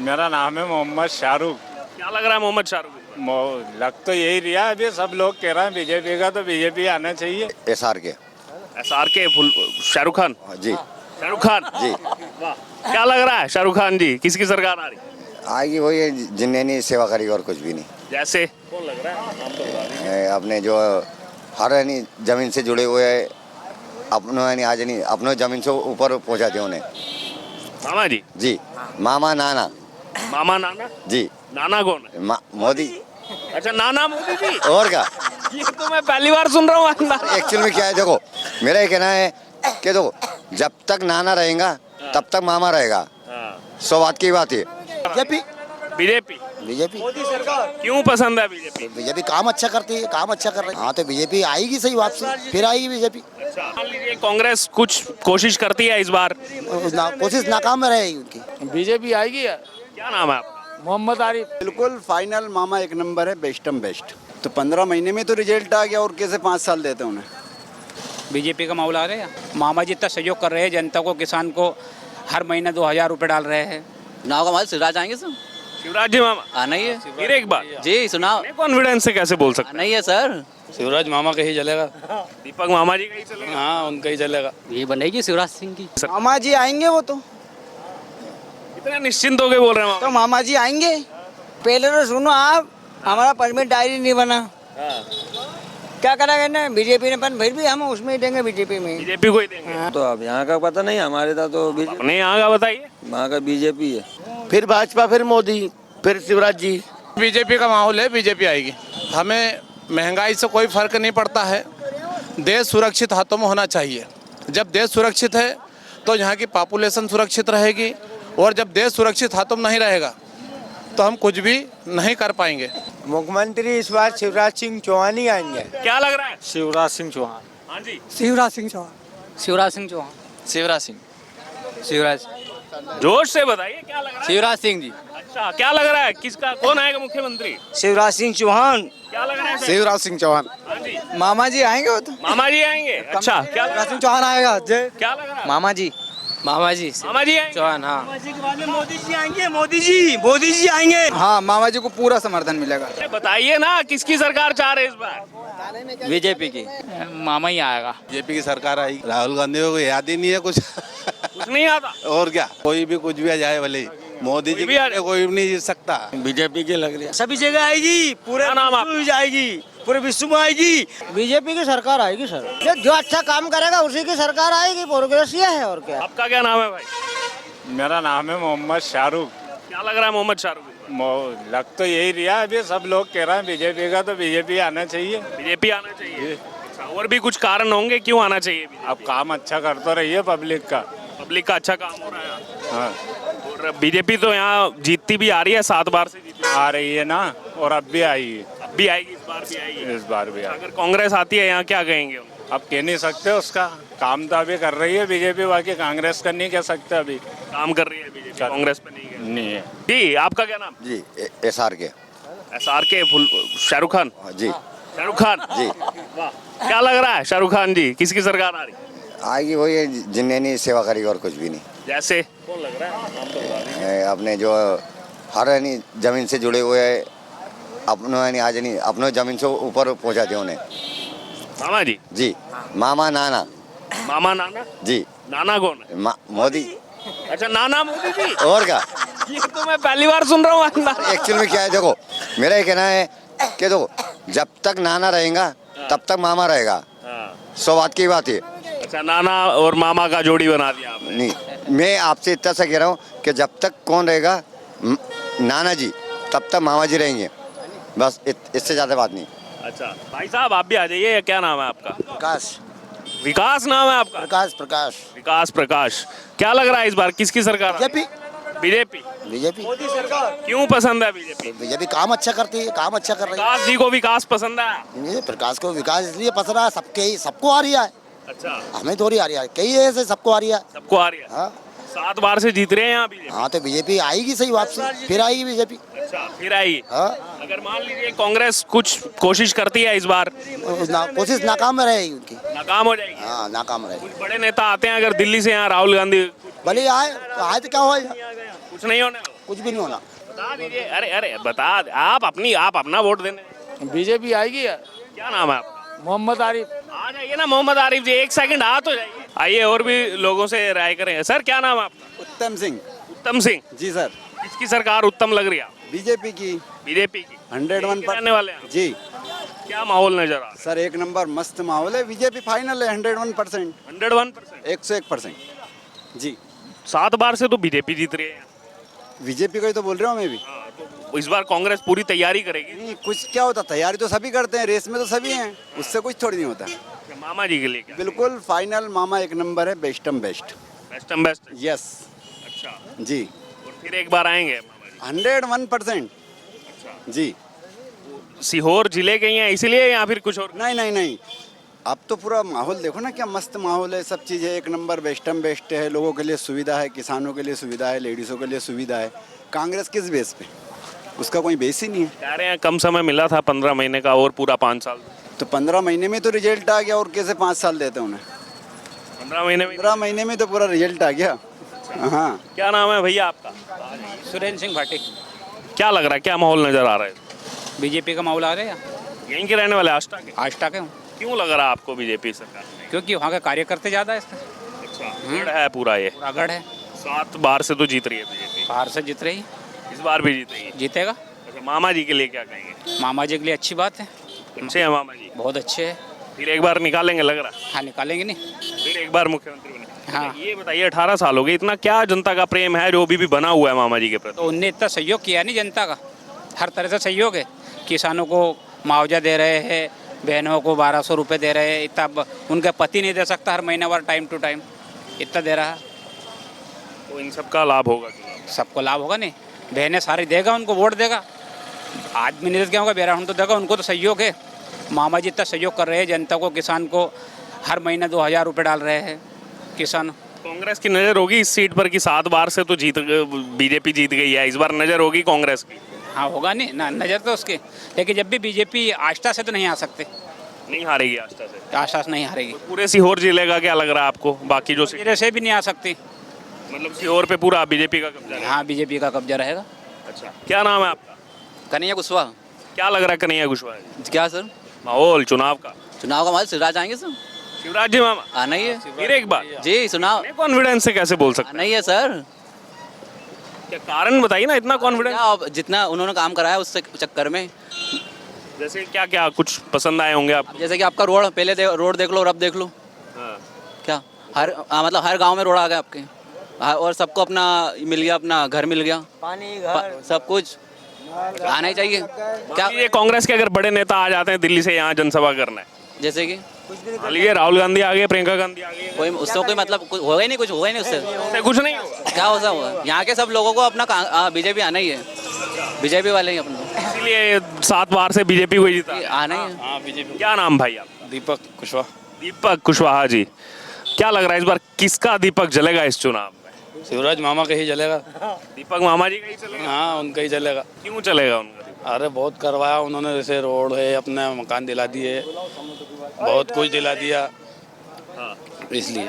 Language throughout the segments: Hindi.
मेरा नाम है मोहम्मद शाहरुख। क्या लग रहा है मोहम्मद शाहरुख? लग तो यही रहा है, अभी सब लोग कह रहे हैं बीजेपी का, तो बीजेपी आना चाहिए। SR के SRK शाहरुख खान। जी शाहरुख खान जी वाह, क्या लग रहा है शाहरुख खान जी किसकी सरकार आ रही? आएगी वही जिनने नहीं सेवा करी और कुछ भी नहीं। जैसे कौन लग रहा है? नाम तो बता दीजिए। अपने जो हर यानी जमीन से जुड़े हुए अपनों यानी आज नहीं अपनों जमीन से ऊपर पहुंचा दिया उन्हें। मामा जी। जी मामा नाना मामा नाना। जी नाना कौन है? मोदी। अच्छा, नाना मोदी जी। और क्या, ये तो मैं पहली बार सुन रहा हूँ। एक्चुअल में क्या है, देखो मेरा ये कहना है कि देखो जब तक नाना रहेगा तब तक मामा रहेगा। 100 बात की बात है। बीजेपी बीजेपी मोदी सरकार क्यों पसंद है बीजेपी? बीजेपी काम अच्छा करती है, काम अच्छा कर रही है। हाँ तो बीजेपी आएगी सही बात से, फिर आएगी बीजेपी। अच्छा, मान लीजिए कांग्रेस कुछ कोशिश करती है इस बार। कोशिश नाकाम में रहेगी उनकी। बीजेपी आएगी यार। क्या नाम है आपका? मोहम्मद आरिफ। बिल्कुल फाइनल मामा एक नंबर है, बेस्टम बेस्ट। तो 15 महीने में तो रिजल्ट आ गया, और कैसे 5 साल देते उन्हें। बीजेपी का मामला आ रहा है। मामा जी इतना सहयोग कर रहे हैं जनता को, किसान को हर महीने 2000 रुपये डाल रहे हैं। चुनाव का हमारे शिवराज आएंगे सर, शिवराज जी मामा आना ही है। फिर एक बार जी सुनाओ, कॉन्फिडेंस से कैसे बोल सकते आना ही है सर। शिवराज मामा का ही चलेगा। हैं? दीपक मामा जी का ही चलेगा। हाँ उनका ही चलेगा। ये बनेगी शिवराज सिंह की। मामा जी आएंगे, वो तो इतना निश्चिंत होके बोल रहे हैं मामा जी आएंगे। पहले तो सुनो आप, हमारा परमिट डायरी नहीं बना, क्या करेंगे ना बीजेपी ने, पर फिर भी हम उसमें ही देंगे, बीजेपी में। बीजेपी को ही देंगे। तो अब यहाँ का पता नहीं, हमारे था तो अपने यहाँ का बताइए। वहाँ का बीजेपी है। फिर भाजपा, फिर मोदी, फिर शिवराज जी। बीजेपी का माहौल है, बीजेपी आएगी। हमें महंगाई से कोई फर्क नहीं पड़ता है, देश सुरक्षित हाथों में होना चाहिए। जब देश सुरक्षित है तो यहाँ की पॉपुलेशन सुरक्षित रहेगी, और जब देश सुरक्षित हाथों में नहीं रहेगा तो हम कुछ भी नहीं कर पाएंगे। मुख्यमंत्री इस बार शिवराज सिंह चौहान ही आएंगे। क्या लग रहा है? शिवराज सिंह चौहान। हाँ जी, शिवराज सिंह चौहान। शिवराज सिंह चौहान। शिवराज सिंह। शिवराज जोश से बताइए क्या लग रहा है? शिवराज सिंह जी। अच्छा, क्या लग रहा है किसका, कौन आएगा मुख्यमंत्री? शिवराज सिंह चौहान। क्या लग रहा है सर? शिवराज सिंह चौहान। हाँ जी, मामा जी आएंगे, वो तो मामा जी आएंगे। अच्छा, क्या लग रहा है? चौहान आएगा। क्या लग रहा है? मामा जी। मामा जी मामा जी आएंगे। चौहान। हाँ मोदी जी आएंगे, मोदी जी आएंगे। हाँ मामा जी को पूरा समर्थन मिलेगा। अरे बताइए ना किसकी सरकार चाह रहे हैं इस बार? बीजेपी की। मामा ही आएगा। बीजेपी की सरकार आई। राहुल गांधी को याद ही नहीं है कुछ। कुछ नहीं आता। और क्या, कोई भी कुछ भी आ जाए, भले मोदी जी भी आ जाए। कोई भी नहीं जीत सकता। बीजेपी की लग रही है। सभी जगह आएगी, पूरे क्या नाम विश्व में जाएगी, पूरे विश्व में आएगी। बीजेपी की सरकार आएगी सर, जो अच्छा काम करेगा उसी की सरकार आएगी। प्रोग्रेस ये है, और क्या। आपका क्या नाम है भाई? मेरा नाम है मोहम्मद शाहरुख। क्या लग रहा है मोहम्मद शाहरुख? लग तो यही रहा है, अभी सब लोग कह रहे हैं बीजेपी का, तो बीजेपी आना चाहिए। बीजेपी आना चाहिए। अच्छा, और भी कुछ कारण होंगे क्यों आना चाहिए BJP? अब काम अच्छा कर तो रही है पब्लिक का। पब्लिक का अच्छा काम हो रहा है। हाँ, और बीजेपी तो यहाँ जीतती भी आ रही है, 7 बार से जीती आ रही है ना, और अब भी आई है। अब भी आएगी, इस बार भी आएगी। इस बार भी आई। अगर कांग्रेस आती है यहाँ क्या कहेंगे हम? अब कह नहीं सकते, उसका काम तो अभी कर रही है बीजेपी, बाकी कांग्रेस का नहीं कह सकते अभी। काम कर रही है बीजेपी, कांग्रेस पे नहीं है। नहीं है। जी, आपका क्या नाम? जी SR के SRK शाहरुख खान। जी शाहरुख खान जी वाह, क्या लग रहा है शाहरुख खान जी किसकी सरकार आ रही? आएगी वही जिनने नहीं सेवा करी और कुछ भी नहीं। जैसे कौन लग रहा है? नाम तो बता दीजिए। अपने जो हर यानी जमीन से जुड़े हुए अपनों यानी आज नहीं अपनों जमीन से ऊपर पहुंचा दिया उन्हें। मामा जी। जी मामा नाना मामा नाना। जी नाना कौन है? मोदी। अच्छा, नाना मोदी जी। और क्या, ये तो मैं पहली बार सुन रहा हूँ। एक्चुअल में क्या है, देखो मेरा ये कहना है कि देखो जब तक नाना रहेगा तब तक मामा रहेगा। 100 बात की बात है। अच्छा, नाना और मामा का जोड़ी बना दिया आपने। नहीं, मैं आपसे इतना सा कह रहा हूँ कि जब तक कौन रहेगा नाना जी, तब तक मामा जी रहेंगे, बस इससे ज़्यादा बात नहीं। अच्छा भाई साहब, आप भी आ जाइए। क्या नाम है आपका? प्रकाश। विकास नाम है आपका? प्रकाश। विकास प्रकाश। क्या लग रहा है इस बार किसकी सरकार? बीजेपी। बीजेपी मोदी सरकार क्यों पसंद है बीजेपी? बीजेपी काम अच्छा करती है, काम अच्छा कर रही विकास जी को विकास पसंद है। है। ये प्रकाश को विकास इसलिए पसंद है, सबको आ रही है, अच्छा, हमें थोड़ी आ रही है, कई ऐसे सबको आ रही है। सबको आ रही है। हाँ 7 बार से जीत रहे हैं यहाँ बीजेपी। हाँ तो बीजेपी आएगी सही बात से, फिर आएगी बीजेपी। अच्छा, फिर आएगी। हाँ अगर मान लीजिए कांग्रेस कुछ कोशिश करती है इस बार, कोशिश नाकाम में रहेगी उनकी। नाकाम हो जाएगी। हाँ नाकाम रहेगी। कुछ बड़े नेता आते हैं अगर दिल्ली से यहाँ, राहुल गांधी, भले आए तो क्या हो, कुछ नहीं होने। कुछ भी नहीं होना। बता दीजिए। अरे अरे बता, आप अपना वोट देने। बीजेपी आएगी यार। क्या नाम है आपका? मोहम्मद आरिफ। आ जाइए ना मोहम्मद आरिफ जी, एक सेकंड आ तो जाइए। आइए और भी लोगों से राय करें। सर क्या नाम है आपका? उत्तम सिंह। उत्तम सिंह जी सर। किसकी सरकार उत्तम लग रही है? बीजेपी की। बीजेपी की। 101% रहने वाले हैं? जी क्या माहौल नजर आ रहा सर, एक नंबर मस्त माहौल है। बीजेपी फाइनल है 101%। है? 101%। 101% जी। 7 बार से तो बीजेपी जीत रही है। बीजेपी का ही तो बोल रहा हूँ मैं भी। तो इस बार कांग्रेस पूरी तैयारी करेगी। नहीं, कुछ क्या होता, तैयारी तो सभी करते हैं, रेस में तो सभी हैं, उससे कुछ थोड़ी नहीं होता। मामा जी के लिए क्या? बिल्कुल फाइनल मामा एक नंबर है, बेस्टम बेस्ट। बेस्टम बेस्ट। यस अच्छा, जी। और फिर एक बार आएंगे मामा 101% जी। जी। सीहोर जिले के ही हैं इसीलिए, या फिर कुछ और? नहीं नहीं नहीं, अब तो पूरा माहौल देखो ना, क्या मस्त माहौल है, सब चीज़ है एक नंबर, बेस्टम बेस्ट है। लोगों के लिए सुविधा है, किसानों के लिए सुविधा है, लेडीज़ों के लिए सुविधा है। कांग्रेस किस बेस पे? उसका कोई बेस ही नहीं है। कह रहे हैं कम समय मिला था 15 महीने का, और पूरा 5 साल। तो 15 महीने में तो रिजल्ट आ गया, और कैसे 5 साल देते उन्हें? 15 महीने में। 15 महीने में तो पूरा रिजल्ट आ गया। हाँ। क्या नाम है भैया आपका? सुरेंद्र सिंह भाटी। क्या लग रहा है, क्या माहौल नजर आ रहा है? बीजेपी का माहौल आ रहा है। यहीं के रहने वाले आष्टा के? आष्टा के हूँ। क्यों लग रहा है आपको बीजेपी सरकार में? क्योंकि वहाँ के कार्यकर्ते ज़्यादा है। इसका अच्छा, गढ़ है पूरा ये। पूरा गढ़ है। 7 बार से तो जीत रही है बीजेपी। बाहर से जीत रही, इस बार भी जीतेगी। जीतेगा। अच्छा, मामा जी के लिए क्या कहेंगे? मामा जी के लिए अच्छी बात है, अच्छे हैं मामा जी? बहुत अच्छे है। फिर एक बार निकालेंगे लग रहा है? हाँ निकालेंगे नहीं। फिर एक बार मुख्यमंत्री बने? हाँ। ये बताइए 18 साल हो गए, इतना क्या जनता का प्रेम है जो अभी भी बना हुआ है मामा जी के प्रति? तो उनने इतना सहयोग किया नहीं जनता का, हर तरह से सहयोग है। किसानों को मुआवजा दे रहे हैं, बहनों को 1200 रुपये दे रहे हैं। इतना उनका पति नहीं दे सकता हर महीने वार टाइम टू टाइम, इतना दे रहा है। तो इन सब का लाभ होगा कि? सबको लाभ होगा नहीं, बहनें सारी देगा, उनको वोट देगा। आदमी नहीं क्या होगा, बेरा तो देगा, उनको तो सहयोग है। मामा जी इतना सहयोग कर रहे हैं जनता को, किसान को हर महीने 2000 रुपये डाल रहे हैं किसान। कांग्रेस की नज़र होगी इस सीट पर कि 7 बार से तो बीजेपी जीत गई है, इस बार नज़र होगी कांग्रेस की? हाँ होगा नहीं ना, नज़र तो उसके। लेकिन जब भी बीजेपी आष्टा से तो नहीं आ सकते, नहीं हारेगी आष्टा से? आष्टा से नहीं हारेगी। पूरे सीहोर जिले का क्या लग रहा है आपको? बाकी जो मेरे से भी नहीं आ सकती। मतलब सीहोर पे पूरा बीजेपी का कब्जा है? हाँ बीजेपी का कब्जा रहेगा। अच्छा, क्या नाम है आपका? कन्हैया कुशवाहा। क्या लग रहा है कन्हैया कुशवाहा जी? क्या सर? माहौल चुनाव का? चुनाव का माहौल शिवराज आएंगे सर। शिवराज जी मामा आना ही है फिर एक बार? जी। चुनाव कॉन्फिडेंस से कैसे बोल सकते आना ही है सर। हैं? क्या कारण बताइए ना, इतना कॉन्फिडेंस? क्या अब जितना उन्होंने काम कराया उससे चक्कर में, जैसे क्या क्या कुछ पसंद आए होंगे आपको? जैसे कि आपका रोड पहले रोड देख लो और अब देख लो। हाँ। क्या मतलब हर गांव में रोड आ गया आपके। और सबको अपना मिल गया, अपना घर मिल गया, पानी, घर, सब कुछ आना ही चाहिए। क्या ये कांग्रेस के अगर बड़े नेता आ जाते हैं दिल्ली से यहाँ जनसभा करना है, जैसे कि मान लीजिए राहुल गांधी आ गए, प्रियंका गांधी आ गई, कोई उससे कोई मतलब कुछ होगा ही नहीं, कुछ होगा ही नहीं उससे। उससे कुछ नहीं होगा। क्या हो सकता? यहाँ के सब लोगों को अपना बीजेपी आना ही है, बीजेपी वाले ही अपना इसीलिए 7 बार से बीजेपी को ही जीता। आना ही है। हाँ बीजेपी। क्या नाम भाई आप? दीपक कुशवाहा। दीपक कुशवाहा जी, क्या लग रहा है इस बार किसका दीपक जलेगा इस चुनाव में? शिवराज मामा का ही चलेगा। दीपक मामा जी का ही चलेगा? हाँ उनका ही चलेगा। क्यों चलेगा उनका? अरे बहुत करवाया उन्होंने, जैसे रोड है, अपने मकान दिला दिए, बहुत कुछ दिला दिया, इसलिए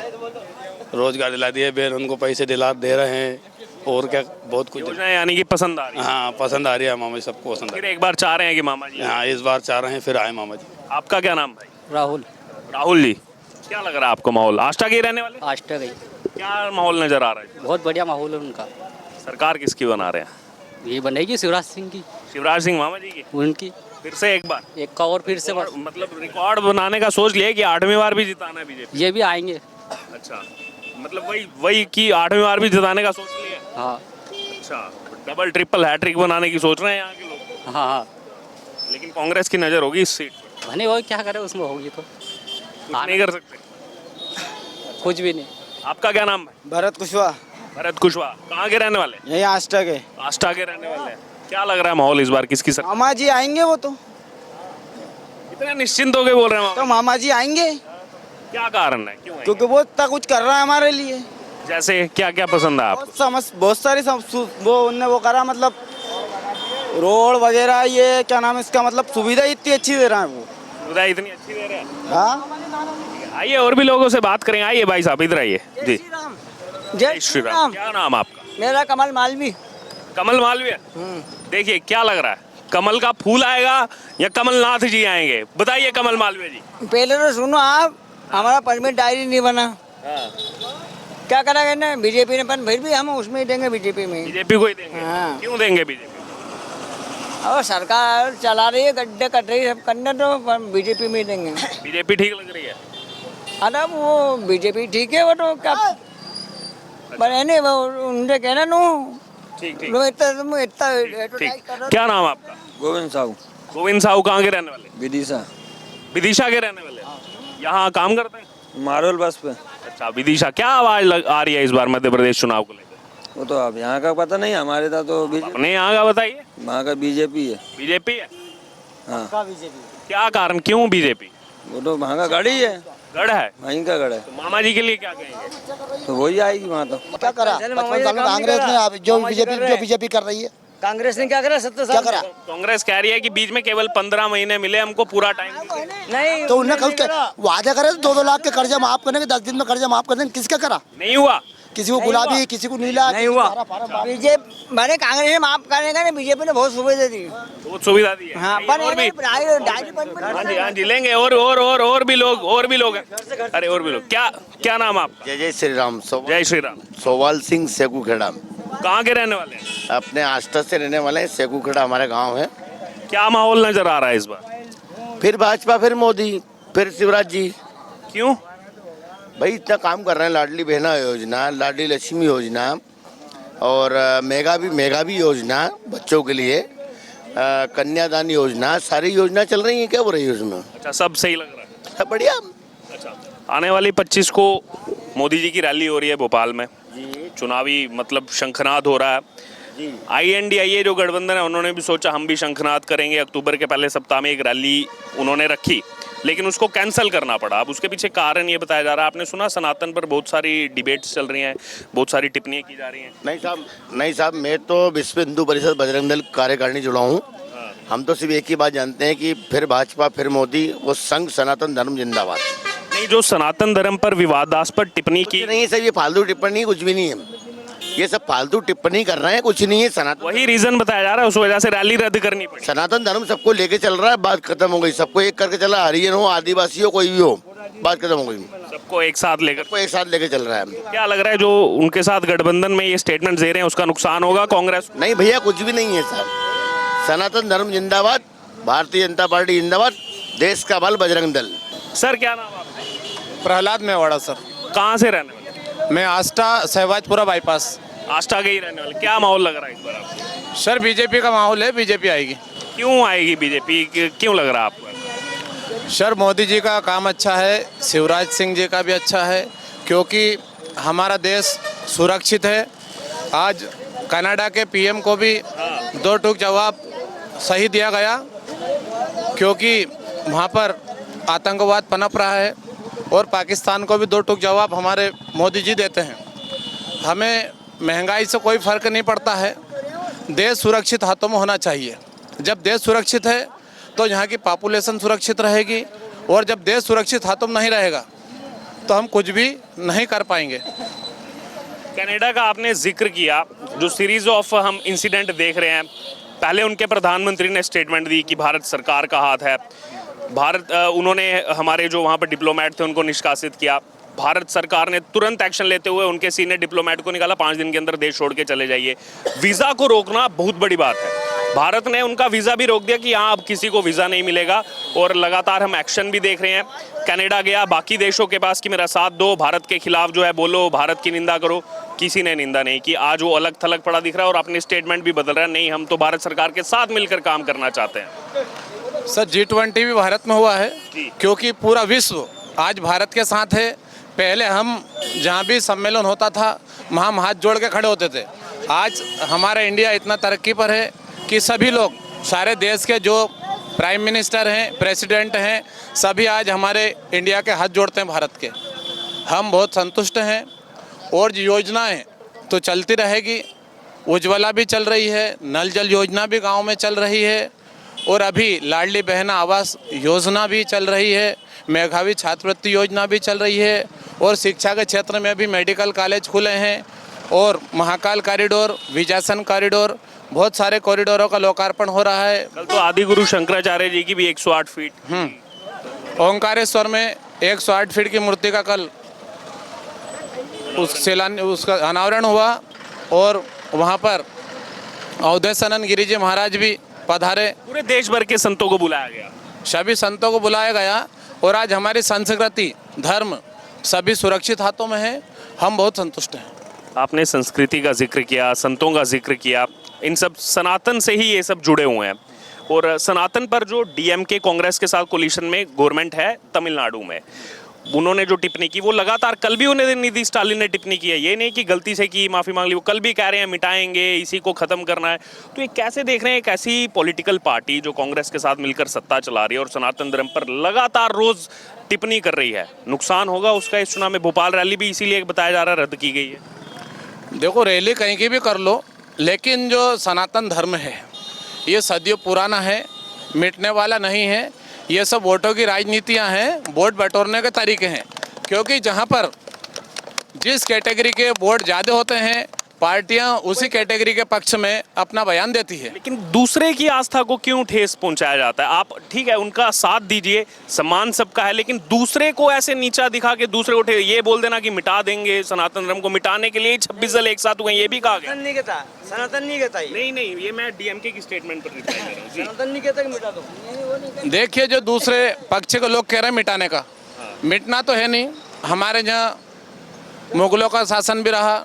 रोजगार दिला दिए, बेर उनको पैसे दे रहे हैं, और क्या बहुत कुछ। योजना यानी कि पसंद आ रही है? हाँ पसंद आ रही है मामा जी, सबको पसंद आ फिर रही एक बार चाह रहे हैं कि मामा जी? है। हाँ इस बार चाह रहे हैं, फिर आए मामा जी। आपका क्या नाम भाई? राहुल। राहुल जी, क्या लग रहा है आपको माहौल? आष्टा के ही रहने वाले? आष्टा गई, क्या माहौल नजर आ रहा है? बहुत बढ़िया माहौल है उनका। सरकार किसकी बना रहे हैं? ये बनेगी शिवराज सिंह की, शिवराज सिंह मामा जी की? उनकी फिर से एक बार? एक का और फिर से और मतलब रिकॉर्ड बनाने का सोच लिया कि 8वीं बार भी जिताना है बीजेपी? ये भी आएंगे। अच्छा, मतलब वही कि 8वीं बार भी जिताने का सोच लिया? हाँ अच्छा, डबल ट्रिपल हैट्रिक बनाने की सोच रहे हैं यहाँ के लोग। हाँ हाँ, लेकिन कांग्रेस की नजर होगी इस सीट पर? बने वो क्या करे, उसमें होगी तो कुछ नहीं कर सकते? कुछ भी नहीं। आपका क्या नाम है? भरत कुशवाहा। भरत कुशवाहा, कहाँ के रहने वाले? यही आष्टा के। आष्टा के रहने वाले हैं। क्या लग रहा है माहौल इस बार किसकी सरकार? मामा जी आएंगे, वो तो इतने निश्चिंत होके बोल रहे हैं मामा? मामा जी आएंगे, क्या कारण है, क्यों आएंगे? क्योंकि वो इतना कुछ कर रहा है हमारे लिए। जैसे क्या क्या पसंद है आपको? बहुत सारी वो उनने वो करा, मतलब रोड वगैरह, ये क्या नाम है इसका, मतलब सुविधा इतनी अच्छी दे रहा है वो। सुविधा इतनी अच्छी दे रहे हैं? हाँ आइए और भी लोगों से बात करें। आइए भाई साहब, इधर आइए जी। जय श्री राम। क्या नाम आपका? मेरा कमल मालवी। कमल मालवीय। देखिए क्या लग रहा है, कमल का फूल आएगा या कमलनाथ जी आएंगे? बताइए कमल मालवीय जी। पहले तो सुनो आप, हमारा परमिट डायरी नहीं बना, क्या करा गया ना बीजेपी ने, पर फिर भी हम उसमें ही देंगे, बीजेपी में। बीजेपी को ही देंगे? हाँ। क्यों देंगे बीजेपी? और सरकार चला रही है, गड्ढे कट रही है, सब करने तो बीजेपी में ही देंगे। बीजेपी ठीक लग रही है? अरे वो बीजेपी ठीक है, वो तो क्या पर है नहीं, वो उनसे कहना नो ठीक ठीक लो, इतना ठीक। क्या नाम है आपका? गोविंद साहू, गोविंद साहू। कहाँ के रहने वाले? विदिशा, विदिशा के रहने वाले? यहाँ काम करते हैं? मारोल बस पे। अच्छा, विदिशा। क्या आवाज आ रही है इस बार मध्य प्रदेश चुनाव को लेकर? वो तो अब यहाँ का पता नहीं, हमारे था तो बीजेपी, अपने यहाँ का बताइए। वहाँ का बीजेपी है। बीजेपी है? हाँ, क्या कारण, क्यों बीजेपी? वो तो वहाँ का गढ़ ही है, गढ़ है वहीं का गढ़ है, तो मामा जी के लिए क्या कहेंगे? तो वही आएगी वहाँ तो। क्या करा 55 साल में कांग्रेस ने, अब जो बीजेपी कर रही है, कांग्रेस ने क्या करा 70 साल क्या करा? कांग्रेस कह रही है कि बीच में केवल 15 महीने मिले हमको, पूरा टाइम नहीं तो उन्हें वादे करे 2-2 लाख के कर्जा माफ करने के, 10 दिन में कर्जा माफ कर देंगे, किसका करा? नहीं हुआ। किसी को गुलाबी, किसी को नीला, नहीं हुआ। बीजेपी मैंने कांग्रेस ने माफ करेगा ना, बीजेपी ने बहुत सुविधा दी, बहुत सुविधा दी है। हाँ, और भी हाँ जी लेंगे, और भी लोग हैं। अरे और भी लोग। क्या नाम है आपका? जय जय श्री राम। जय श्री राम। सोवाल सिंह सेकू खेड़ा, कहाँ के रहने वाले हैं? अपने आस्था से रहने वाले हैं। सेकू खेड़ा हमारा गांव है। क्या माहौल नजर आ रहा है इस बार? फिर भाजपा, फिर मोदी, फिर शिवराज जी। क्यों? भाई इतना काम कर रहे हैं। लाडली बहना योजना, लाडली लक्ष्मी योजना और मेगा भी योजना बच्चों के लिए, कन्यादान योजना, सारी योजना चल रही है। क्या हो रही है उसमें? अच्छा, सब सही लग रहा है? सब बढ़िया। अच्छा, आने वाली 25 को मोदी जी की रैली हो रही है भोपाल में, चुनावी मतलब शंखनाद हो रहा है। INDIA जो गठबंधन है, उन्होंने भी सोचा हम भी शंखनाद करेंगे। अक्टूबर के पहले सप्ताह में एक रैली उन्होंने रखी, लेकिन उसको कैंसिल करना पड़ा। अब उसके पीछे कारण ये बताया जा रहा है, आपने सुना सनातन पर बहुत सारी डिबेट्स चल रही हैं, बहुत सारी टिप्पणियां की जा रही हैं। नहीं साहब, मैं तो विश्व हिंदू परिषद बजरंग दल कार्यकारिणी जुड़ा हूँ। हम तो सिर्फ एक ही बात जानते हैं कि फिर भाजपा, फिर मोदी, वो संघ सनातन धर्म जिंदाबाद। नहीं, जो सनातन धर्म पर विवादास्पद टिप्पणी की नहीं सर, ये फालतू टिप्पणी कुछ भी नहीं है। ये सब फालतू टिप्पणी कर रहे हैं, कुछ नहीं है। सनातन, वही रीजन बताया जा रहा है, उस वजह से रैली रद्द करनी पड़ी। सनातन धर्म सबको लेके चल रहा है, बात खत्म हो गई। सबको एक करके चल रहा है, हरिजन हो, आदिवासी हो, कोई भी हो, बात खत्म हो गई। सबको एक साथ लेके चल रहा है। क्या लग रहा है जो उनके साथ गठबंधन में ये स्टेटमेंट दे रहे हैं, उसका नुकसान होगा कांग्रेस? नहीं भैया, कुछ भी नहीं है सर। सनातन धर्म जिंदाबाद, भारतीय जनता पार्टी जिंदाबाद, देश का बल बजरंग दल। सर क्या नाम है आपका? प्रहलाद मेवाड़ा सर। कहाँ से रहने वाले? मैं आस्था सहवाजपुरा बाईपास। आस्था के ही रहने वाले। क्या माहौल लग रहा है इस बार आपको? सर बीजेपी का माहौल है, बीजेपी आएगी। क्यों आएगी बीजेपी, क्यों लग रहा है आपको? सर मोदी जी का काम अच्छा है, शिवराज सिंह जी का भी अच्छा है, क्योंकि हमारा देश सुरक्षित है। आज कनाडा के PM को भी 2 टूक जवाब सही दिया गया, क्योंकि वहाँ पर आतंकवाद पनप रहा है, और पाकिस्तान को भी 2 टूक जवाब हमारे मोदी जी देते हैं। हमें महंगाई से कोई फ़र्क नहीं पड़ता है, देश सुरक्षित हाथों में होना चाहिए। जब देश सुरक्षित है तो यहाँ की पॉपुलेशन सुरक्षित रहेगी, और जब देश सुरक्षित हाथों में नहीं रहेगा तो हम कुछ भी नहीं कर पाएंगे। कनाडा का आपने जिक्र किया, जो सीरीज ऑफ हम इंसिडेंट देख रहे हैं, पहले उनके प्रधानमंत्री ने स्टेटमेंट दी कि भारत सरकार का हाथ है। उन्होंने हमारे जो वहाँ पर डिप्लोमेट थे उनको निष्कासित किया। भारत सरकार ने तुरंत एक्शन लेते हुए उनके सीनियर डिप्लोमेट को निकाला, 5 दिन के अंदर देश छोड़ के चले जाइए। वीज़ा को रोकना बहुत बड़ी बात है। भारत ने उनका वीज़ा भी रोक दिया कि यहाँ अब किसी को वीज़ा नहीं मिलेगा, और लगातार हम एक्शन भी देख रहे हैं। कनाडा गया बाकी देशों के पास कि मेरा साथ दो, भारत के खिलाफ जो है बोलो, भारत की निंदा करो, किसी ने निंदा नहीं की। आज वो अलग थलग पड़ा दिख रहा है और अपने स्टेटमेंट भी बदल रहा है, नहीं हम तो भारत सरकार के साथ मिलकर काम करना चाहते हैं। सर G20 भी भारत में हुआ है, क्योंकि पूरा विश्व आज भारत के साथ है। पहले हम जहाँ भी सम्मेलन होता था वहाँ हम हाथ जोड़ के खड़े होते थे। आज हमारा इंडिया इतना तरक्की पर है कि सभी लोग, सारे देश के जो प्राइम मिनिस्टर हैं, प्रेसिडेंट हैं, सभी आज हमारे इंडिया के हाथ जोड़ते हैं भारत के। हम बहुत संतुष्ट हैं, और योजनाएं तो चलती रहेगी। उज्ज्वला भी चल रही है, नल जल योजना भी गांव में चल रही है, और अभी लाडली बहना आवास योजना भी चल रही है, मेधावी छात्रवृत्ति योजना भी चल रही है, और शिक्षा के क्षेत्र में भी मेडिकल कॉलेज खुले हैं, और महाकाल कॉरिडोर, विजासन कॉरिडोर, बहुत सारे कॉरिडोरों का लोकार्पण हो रहा है। कल तो आदि गुरु शंकराचार्य जी की भी 108 फीट ओंकारेश्वर में 108 फीट की मूर्ति का कल उसका अनावरण हुआ और वहाँ पर अवधेशानंद गिरी जी महाराज भी पधारे। पूरे देश भर के संतों को बुलाया गया। सभी संतों को बुलाया गया और आज हमारी संस्कृति, धर्म सभी सुरक्षित हाथों में है। हम बहुत संतुष्ट हैं। आपने संस्कृति का जिक्र किया, संतों का जिक्र किया, इन सब सनातन से ही ये सब जुड़े हुए हैं। और सनातन पर जो डीएमके कांग्रेस के साथ कोलिशन में गवर्नमेंट है तमिलनाडु में, उन्होंने जो टिप्पणी की वो लगातार, कल भी उन्हें निधि स्टालिन ने टिप्पणी की है। ये नहीं कि गलती से की, माफी मांग ली, वो कल भी कह रहे हैं मिटाएंगे, इसी को खत्म करना है। तो ये कैसे देख रहे हैं एक ऐसी पॉलिटिकल पार्टी जो कांग्रेस के साथ मिलकर सत्ता चला रही है और सनातन धर्म पर लगातार रोज टिप्पणी कर रही है? नुकसान होगा उसका इस चुनाव में। भोपाल रैली भी इसीलिए बताया जा रहा है रद्द की गई है। देखो, रैली कहीं की भी कर लो, लेकिन जो सनातन धर्म है ये सदियों पुराना है, मिटने वाला नहीं है। ये सब वोटों की राजनीतियां हैं, वोट बटोरने के तरीके हैं। क्योंकि जहां पर जिस कैटेगरी के वोट ज़्यादा होते हैं, पार्टियां उसी कैटेगरी के पक्ष में अपना बयान देती है। लेकिन दूसरे की आस्था को क्यों ठेस पहुंचाया जाता है? आप ठीक है, उनका साथ दीजिए, सम्मान सबका है, लेकिन दूसरे को ऐसे नीचा दिखा के दूसरे को ये बोल देना कि मिटा देंगे, सनातन धर्म को मिटाने के लिए 26 दल एक साथ हुए, ये भी कहा गया। सनातन नहीं कहता। नहीं, ये मैं डीएमके की स्टेटमेंट पर रिप्लाई दे रहा हूं। सनातन नहीं कहता कि मिटा दो। देखिए, जो दूसरे पक्ष के लोग कह रहे हैं मिटाने का, मिटना तो है नहीं। हमारे यहाँ मुगलों का शासन भी रहा,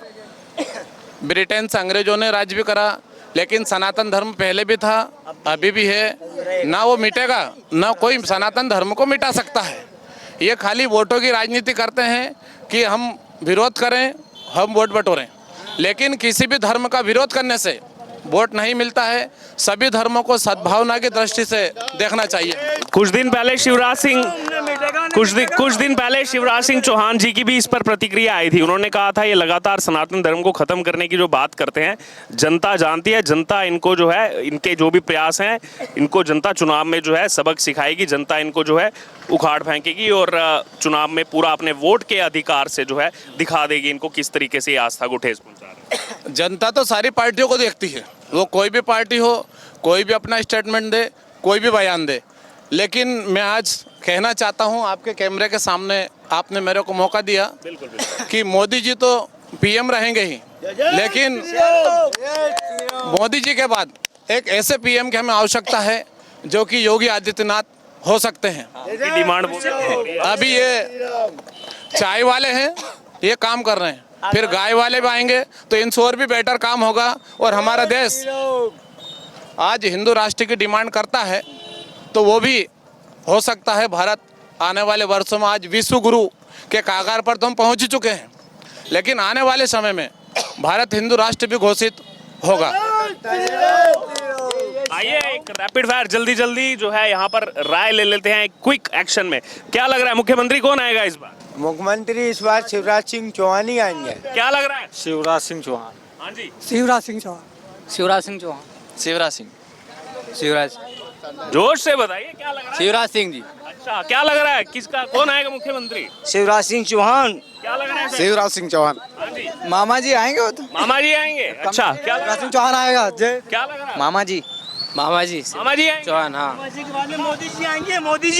ब्रिटेन से अंग्रेजों ने राज भी करा, लेकिन सनातन धर्म पहले भी था, अभी भी है। ना वो मिटेगा, ना कोई सनातन धर्म को मिटा सकता है। ये खाली वोटों की राजनीति करते हैं कि हम विरोध करें, हम वोट बटोरें, लेकिन किसी भी धर्म का विरोध करने से वोट नहीं मिलता है। सभी धर्मों को सद्भावना की दृष्टि से देखना चाहिए। कुछ दिन पहले शिवराज सिंह चौहान जी की भी इस पर प्रतिक्रिया आई थी। उन्होंने कहा था ये लगातार सनातन धर्म को खत्म करने की जो बात करते हैं, जनता जानती है, जनता इनको जो है, इनके जो भी प्रयास हैं, इनको जनता चुनाव में जो है सबक सिखाएगी, जनता इनको जो है उखाड़ फेंकेगी और चुनाव में पूरा अपने वोट के अधिकार से जो है दिखा देगी इनको किस तरीके से आस्था को ठेस पहुंचा रहे हैं। जनता तो सारी पार्टियों को देखती है, वो कोई भी पार्टी हो, कोई भी अपना स्टेटमेंट दे, कोई भी बयान दे। लेकिन मैं आज कहना चाहता हूं आपके कैमरे के सामने, आपने मेरे को मौका दिया कि मोदी जी तो पीएम रहेंगे ही, लेकिन मोदी जी के बाद एक ऐसे पीएम की हमें आवश्यकता है जो कि योगी आदित्यनाथ हो सकते हैं। डिमांड अभी ये चाय वाले हैं, ये काम कर रहे हैं, फिर गाय वाले भी आएंगे तो इनसे और भी बेटर काम होगा। और हमारा देश आज हिंदू राष्ट्र की डिमांड करता है, तो वो भी हो सकता है। भारत आने वाले वर्षों में, आज विश्व गुरु के कागार पर तो हम पहुंच ही चुके हैं, लेकिन आने वाले समय में भारत हिंदू राष्ट्र भी घोषित होगा। आइए एक रैपिड फायर जल्दी जो है यहाँ पर राय ले लेते हैं क्विक एक्शन में। क्या लग रहा है मुख्यमंत्री कौन आएगा इस बार? मुख्यमंत्री इस बार शिवराज सिंह चौहान ही आएंगे। क्या लग रहा है? शिवराज सिंह चौहान। हाँ जी, शिवराज सिंह चौहान। शिवराज सिंह चौहान। शिवराज सिंह। शिवराज जोश से बताइए क्या लग रहा है? शिवराज सिंह जी। अच्छा, क्या लग रहा है, किसका कौन आएगा मुख्यमंत्री? शिवराज सिंह चौहान। क्या लग रहा है? शिवराज सिंह चौहान। हाँ जी, मामा जी आएंगे वो तो। मामा जी आएंगे। अच्छा, क्या लग रहा है? चौहान आएगा। क्या लग रहा है? मामा जी। मामा जी आएंगे। चौहान, हाँ। मोदी जी आएंगे। मोदी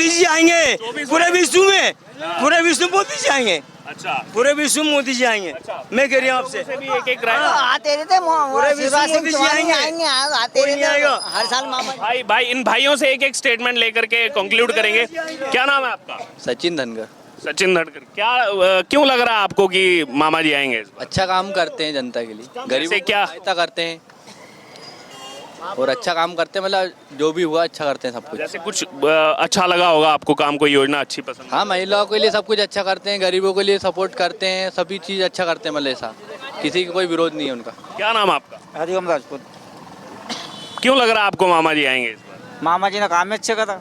जी आएंगे पूरे विश्व में, पूरे विश्व में मोदी जी आएंगे। अच्छा, पूरे विश्व में मोदी जी आएंगे। मैं कह रही हूँ आपसे भी एक राय। आते रहते पूरे विश्व में मोदी जी आएंगे। आते रहते हर साल मामा। भाई इन भाइयों से एक स्टेटमेंट लेकर के कंक्लूड करेंगे। क्या नाम है आपका? सचिन धनगर। सचिन धनकर। क्या क्यों लग रहा है आपको कि मामा जी आएंगे इस बार? अच्छा काम करते हैं जनता के लिए, गरीबों की क्या सहायता करते हैं और अच्छा काम करते हैं। मतलब जो भी हुआ अच्छा करते हैं सब कुछ। जैसे कुछ अच्छा लगा होगा आपको काम, कोई योजना अच्छी पसंद? हाँ, महिलाओं के लिए सब कुछ अच्छा करते हैं, गरीबों के लिए सपोर्ट करते हैं, सभी चीज़ अच्छा करते हैं। मतलब ऐसा किसी का कोई विरोध नहीं है उनका। क्या नाम आपका? हरिओम राजपूत। क्यों लग रहा है आपको मामा जी आएंगे इस बार? मामा जी ने काम अच्छे करा,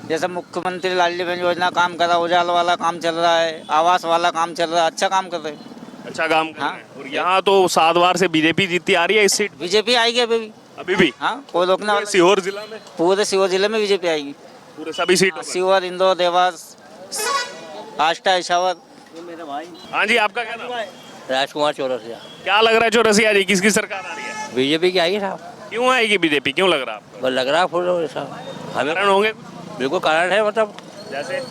जैसे मुख्यमंत्री लाडली बहन योजना काम करा, उजाला वाला काम चल रहा है, आवास वाला काम चल रहा है, अच्छा काम कर रहे हैं। अच्छा काम कर रहे हैं। और यहाँ तो 7 बार से बीजेपी जीतती आ रही है इस सीट। बीजेपी आएगी अभी भी। हाँ, कोई रोकने वाला। सीहोर जिला में, पूरे सीहोर जिले में बीजेपी आएगी। पूरे सभी सीट। सीहोर, इंदौर, देवास, आष्टा, इशावर हाँ जी, आपका क्या नाम? राजकुमार चौरसिया। क्या लग रहा है चौरसिया जी, किसकी सरकार आ रही है? बीजेपी की आएगी साहब। क्यों आएगी बीजेपी, क्यों लग रहा है आपको? बस लग रहा है फुल साहब हमें। कारण होंगे? बिल्कुल कारण है, मतलब जैसे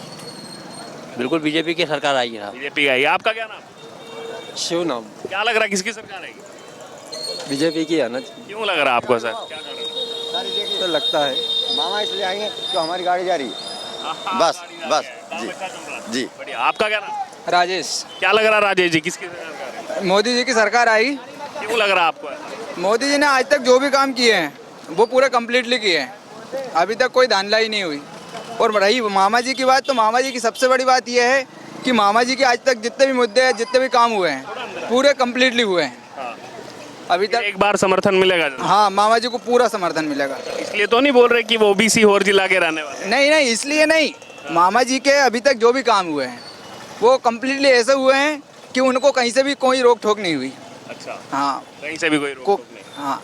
बिल्कुल बीजेपी की सरकार आएगी साहब। बीजेपी आई। आपका क्या नाम? शिव नाम। क्या लग रहा है किसकी सरकार आएगी? बीजेपी की है ना। क्यों लग रहा है आपको सर, क्या कारण? तो लगता है मामा इसलिए आएंगे तो हमारी गाड़ी जा रही है। बस बस जी जी। बढ़िया। आपका क्या नाम? राजेश। क्या लग रहा है राजेश जी, किसकी सरकार? मोदी जी की सरकार आएगी। क्यों लग रहा है आपको ऐसा? मोदी जी ने आज तक जो भी काम किए हैं वो पूरे कम्प्लीटली किए हैं, अभी तक कोई धांधलाई नहीं हुई। और रही मामा जी की बात, तो मामा जी की सबसे बड़ी बात यह है कि मामा जी के आज तक जितने भी मुद्दे हैं, जितने भी काम हुए हैं पूरे कम्प्लीटली हुए हैं अभी तक। एक बार समर्थन मिलेगा? हाँ, मामा जी को पूरा समर्थन मिलेगा। इसलिए तो नहीं बोल रहे कि वो ओबीसी और जिला के रहने वाले? नहीं नहीं, इसलिए नहीं, मामा जी के अभी तक जो भी काम हुए हैं वो कम्प्लीटली ऐसे हुए हैं कि उनको कहीं से भी कोई रोक टोक नहीं हुई। अच्छा, हाँ, कहीं से भी कोई रोक टोक नहीं। हाँ।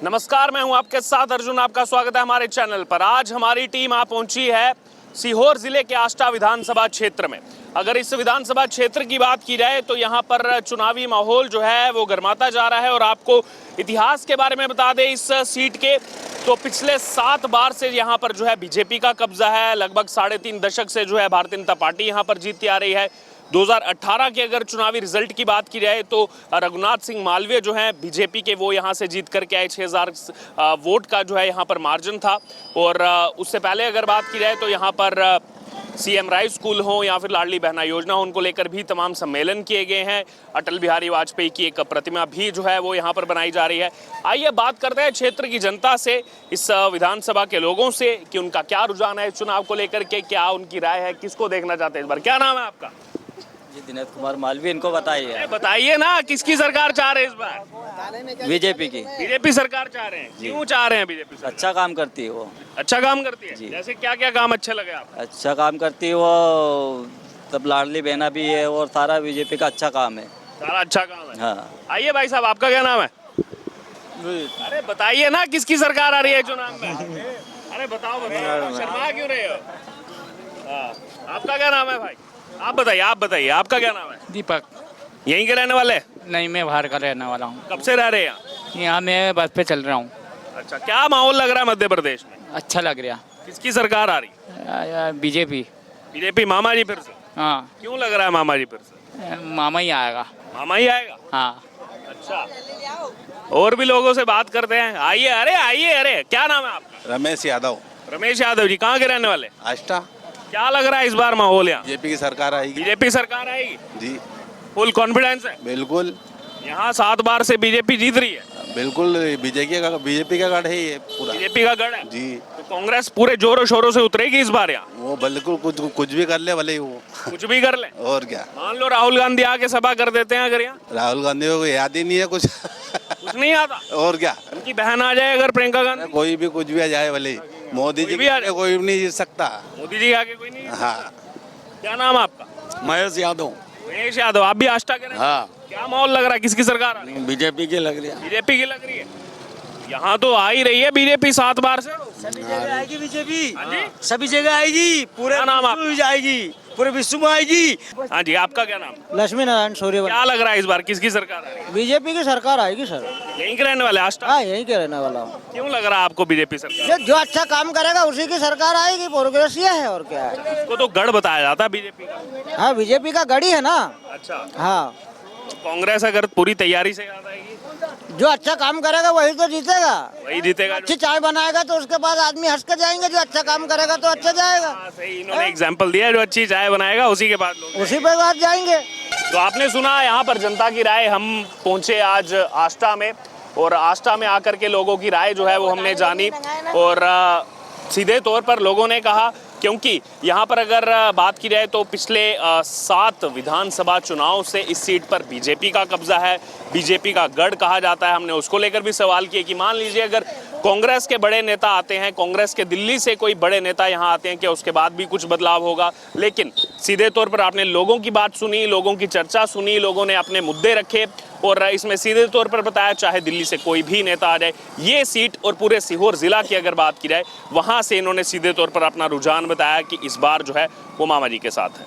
नमस्कार, मैं हूं आपके साथ अर्जुन, आपका स्वागत है हमारे चैनल पर। आज हमारी टीम आ पहुंची है सीहोर जिले के आष्टा विधानसभा क्षेत्र में। अगर इस विधानसभा क्षेत्र की बात की जाए तो यहाँ पर चुनावी माहौल जो है वो गर्माता जा रहा है। और आपको इतिहास के बारे में बता दें इस सीट के, तो पिछले 7 बार से यहाँ पर जो है बीजेपी का कब्जा है। लगभग 3.5 दशक से जो है भारतीय जनता पार्टी यहाँ पर जीतती आ रही है। 2018 के अगर चुनावी रिजल्ट की बात की जाए तो रघुनाथ सिंह मालवीय जो हैं बीजेपी के, वो यहाँ से जीत करके आए। 6000 वोट का जो है यहाँ पर मार्जिन था। और उससे पहले अगर बात की जाए तो यहाँ पर सीएम राइस स्कूल हो या फिर लाडली बहना योजना हो, उनको लेकर भी तमाम सम्मेलन किए गए हैं। अटल बिहारी वाजपेयी की एक प्रतिमा भी जो है वो यहाँ पर बनाई जा रही है। आइए बात करते हैं क्षेत्र की जनता से, इस विधानसभा के लोगों से, कि उनका क्या रुझान है इस चुनाव को लेकर के, क्या उनकी राय है, किसको देखना चाहते हैं इस बार। क्या नाम है आपका? जी दिनेश कुमार मालवीय, इनको बताइए। बताइए ना, किसकी सरकार चाह रहे हैं इस बार? बीजेपी की। बीजेपी सरकार चाह रहे हैं। क्यों चाह रहे हैं बीजेपी सरकार? अच्छा काम करती है वो। अच्छा काम करती है? जी। जैसे क्या क्या काम अच्छे लगे आपको? अच्छा काम करती है वो, तब लाडली बहना भी है और सारा बीजेपी का अच्छा काम है। सारा अच्छा काम है। हाँ। आइए भाई साहब, आपका क्या नाम है? अरे बताइए ना, किसकी सरकार आ रही है चुनाव में? अरे बताओ बताओ, शर्मा क्यों रहे हो? हाँ, आपका क्या नाम है भाई? आप बताइए आपका क्या नाम है? दीपक। यहीं के रहने वाले? नहीं, मैं बाहर का रहने वाला हूँ। कब से रह रहे हैं यहाँ? यहाँ मैं बस पे चल रहा हूँ। अच्छा, क्या माहौल लग रहा है मध्य प्रदेश में? अच्छा लग रहा। किसकी सरकार आ रही? बीजेपी। बीजेपी। मामा जी फिर से? हाँ, क्यों लग रहा है मामा जी फिर से? मामा ही आएगा। मामा ही आएगा? हाँ। अच्छा, और भी लोगों से बात करते हैं। आइए, अरे क्या नाम है आपका? रमेश यादव। रमेश यादव जी, कहाँ के रहने वाले? आष्टा। क्या लग रहा है इस बार माहौल यहाँ? बीजेपी की सरकार आएगी। बीजेपी सरकार आएगी जी फुल कॉन्फिडेंस है? बिल्कुल यहाँ 7 बार से बीजेपी जीत रही है। बिल्कुल, बीजेपी का गढ़ है ये पूरा। बीजेपी का गढ़ है जी। तो कांग्रेस पूरे जोरों शोरों से उतरेगी इस बार यहाँ? वो बिल्कुल कुछ भी कर ले, भले वो कुछ भी कर ले। और क्या, मान लो राहुल गांधी आके सभा कर देते हैं अगर यहाँ? राहुल गांधी को याद ही नहीं है कुछ। कुछ नहीं आता। और क्या, उनकी बहन आ जाए अगर, प्रियंका गांधी। कोई भी कुछ भी आ जाए, भले मोदी जी भी आ जाए। कोई भी नहीं जीत सकता। मोदी जी के आगे कोई नहीं। हाँ। क्या नाम है आपका? महेश यादव। महेश यादव। आप भी आष्टा के? हाँ, क्या माहौल लग रहा है, किसकी सरकार आ रही है? बीजेपी की लग रही है। बीजेपी की लग रही है। यहाँ तो आ ही रही है बीजेपी 7 बार से। सभी जगह आएगी बीजेपी। हाँ जी? सभी जगह आएगी, पूरे क्या नाम आप? विश्व में जाएगी, पूरे विश्व में आएगी। हाँ जी, आपका क्या नाम? लक्ष्मी नारायण सूर्यवंशी। क्या लग रहा है इस बार किसकी सरकार आ रही है? बीजेपी की सरकार आएगी सर। यहीं के रहने वाले आष्टा? हाँ, यहीं के रहने वाला हूँ। क्यों लग रहा है आपको बीजेपी सरकार? जो अच्छा काम करेगा उसी की सरकार आएगी, प्रोग्रेस ये है और क्या है। इसको तो गढ़ बताया जाता है बीजेपी का। हाँ, बीजेपी का गढ़ी है ना। अच्छा, हाँ, कांग्रेस अगर पूरी तैयारी से याद आएगी, जो अच्छा काम करेगा वही तो जीतेगा। वही जीतेगा। अच्छी चाय बनाएगा तो उसके बाद आदमी हंस के जाएंगे। जो अच्छा काम करेगा तो अच्छा जाएगा। हाँ, सही, इन्होंने एग्जाम्पल दिया, जो अच्छी चाय बनाएगा उसी के बाद लोग। उसी पे बात जाएंगे। तो आपने सुना यहाँ पर जनता की राय। हम पहुंचे आज आष्टा में, और आष्टा में आकर के लोगों की राय जो है वो हमने जानी। और सीधे तौर पर लोगों ने कहा, क्योंकि यहाँ पर अगर बात की जाए तो पिछले 7 विधानसभा चुनाव से इस सीट पर बीजेपी का कब्जा है, बीजेपी का गढ़ कहा जाता है। हमने उसको लेकर भी सवाल किए कि मान लीजिए अगर कांग्रेस के बड़े नेता आते हैं, कांग्रेस के दिल्ली से कोई बड़े नेता यहाँ आते हैं, क्या उसके बाद भी कुछ बदलाव होगा? लेकिन सीधे तौर पर आपने लोगों की बात सुनी, लोगों की चर्चा सुनी, लोगों ने अपने मुद्दे रखे, और इसमें सीधे तौर पर बताया चाहे दिल्ली से कोई भी नेता आ जाए, ये सीट और पूरे सीहोर जिला की अगर बात की जाए, वहाँ से इन्होंने सीधे तौर पर अपना रुझान बताया कि इस बार जो है वो मामा जी के साथ है।